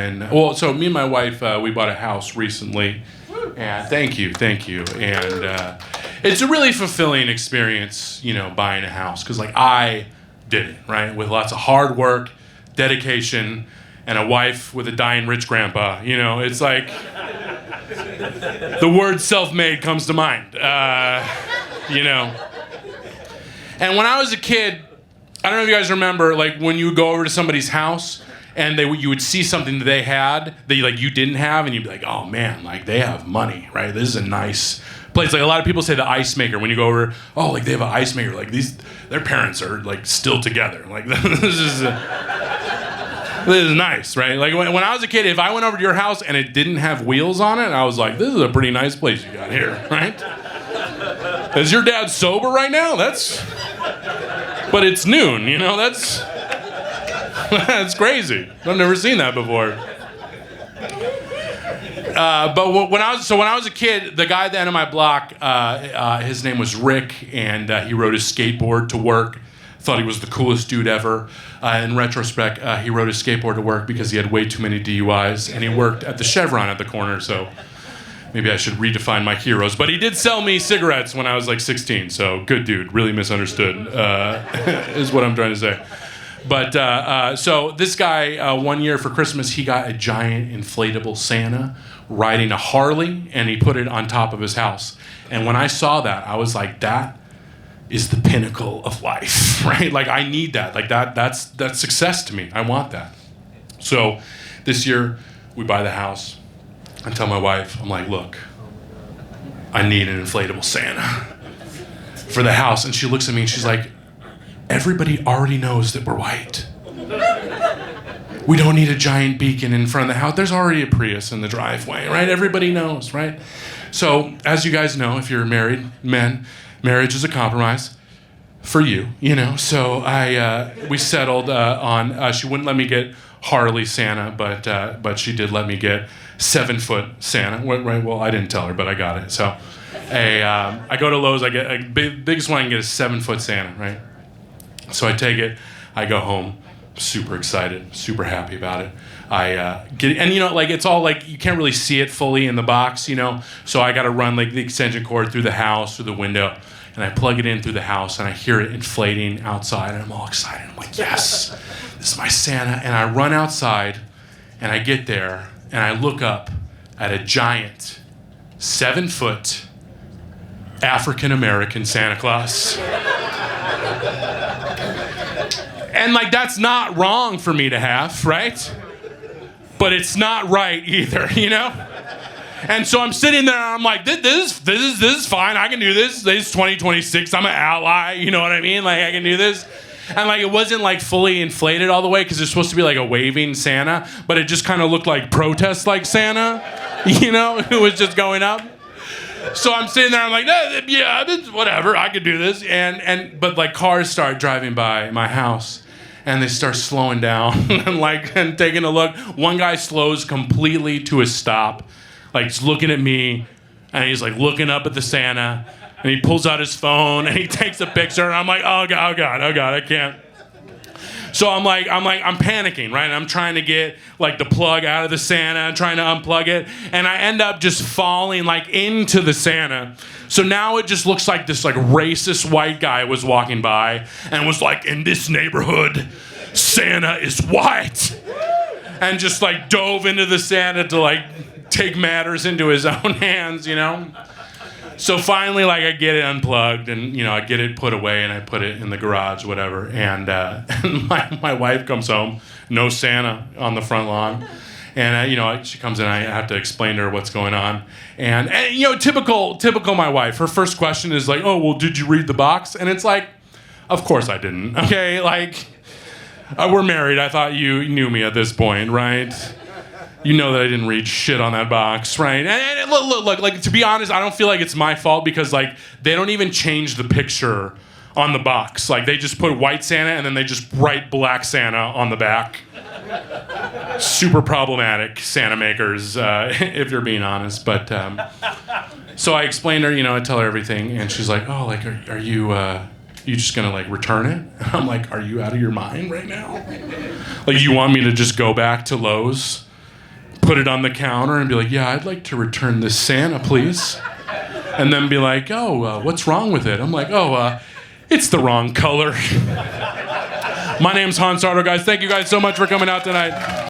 And well, so me and my wife, we bought a house recently. And thank you. And it's a really fulfilling experience, buying a house. Because, I did it, right? With lots of hard work, dedication, and a wife with a dying rich grandpa. It's like the word self-made comes to mind, And when I was a kid, I don't know if you guys remember, when you would go over to somebody's house, and you would see something that they had that you didn't have, and you'd be like, oh man, they have money, right? This is a nice place. A lot of people say the ice maker when you go over, they have an ice maker. Their parents are still together. This is nice, right? When I was a kid, if I went over to your house and it didn't have wheels on it, I was like, this is a pretty nice place you got here, right? Is your dad sober right now? But it's noon, that's crazy. I've never seen that before. But when I was a kid, the guy at the end of my block, his name was Rick, and he rode his skateboard to work. Thought he was the coolest dude ever. In retrospect, he rode his skateboard to work because he had way too many DUIs, and he worked at the Chevron at the corner, so maybe I should redefine my heroes. But he did sell me cigarettes when I was 16, so good dude, really misunderstood, is what I'm trying to say. But so this guy, one year for Christmas, he got a giant inflatable Santa riding a Harley, and he put it on top of his house. And when I saw that, I was like, that is the pinnacle of life, right? I need that. That's success to me. I want that. So this year, we buy the house. I tell my wife, I'm like, look, I need an inflatable Santa for the house. And she looks at me and she's like, everybody already knows that we're white. We don't need a giant beacon in front of the house. There's already a Prius in the driveway, right? Everybody knows, right? So, as you guys know, if you're married men, marriage is a compromise for you, So we settled on, she wouldn't let me get Harley Santa, but she did let me get 7-foot Santa. Right? Well, I didn't tell her, but I got it. So I go to Lowe's, I get biggest one I can get is 7-foot Santa, right? So I take it, I go home, super excited, super happy about it. I get it, and it's all you can't really see it fully in the box, So I got to run the extension cord through the house, through the window, and I plug it in through the house, and I hear it inflating outside, and I'm all excited. I'm like, yes, this is my Santa. And I run outside, and I get there, and I look up at a giant 7-foot African-American Santa Claus. And that's not wrong for me to have, right? But it's not right either, And so I'm sitting there and I'm like, this is fine. I can do this. This is 2026. I'm an ally. You know what I mean? I can do this. And it wasn't fully inflated all the way because it's supposed to be a waving Santa, but it just kind of looked like protest Santa, who was just going up. So I'm sitting there, I'm like, yeah, whatever, I could do this. But cars start driving by my house, and they start slowing down and taking a look. One guy slows completely to a stop, he's looking at me, and he's looking up at the Santa, and he pulls out his phone and he takes a picture, and I'm like, oh God, I can't. So I'm panicking, right? I'm trying to get the plug out of the Santa, I'm trying to unplug it, and I end up just falling into the Santa. So now it just looks like this racist white guy was walking by and was in this neighborhood, Santa is white, and just dove into the Santa to take matters into his own hands, So finally, I get it unplugged, and I get it put away, and I put it in the garage, whatever. And my wife comes home, no Santa on the front lawn, and she comes in. I have to explain to her what's going on, and typical my wife. Her first question is oh, well, did you read the box? And it's of course I didn't. Okay, we're married. I thought you knew me at this point, right? You know that I didn't read shit on that box, right? And look, to be honest, I don't feel like it's my fault because, they don't even change the picture on the box. They just put white Santa and then they just write black Santa on the back. Super problematic Santa makers, if you're being honest. But, so I explained to her, I tell her everything, and she's like, oh, are you just gonna return it? And I'm like, are you out of your mind right now? You want me to just go back to Lowe's put it on the counter and be like, yeah, I'd like to return this Santa, please. And then be like, oh, what's wrong with it? I'm like, it's the wrong color. My name's Sardo, guys. Thank you guys so much for coming out tonight.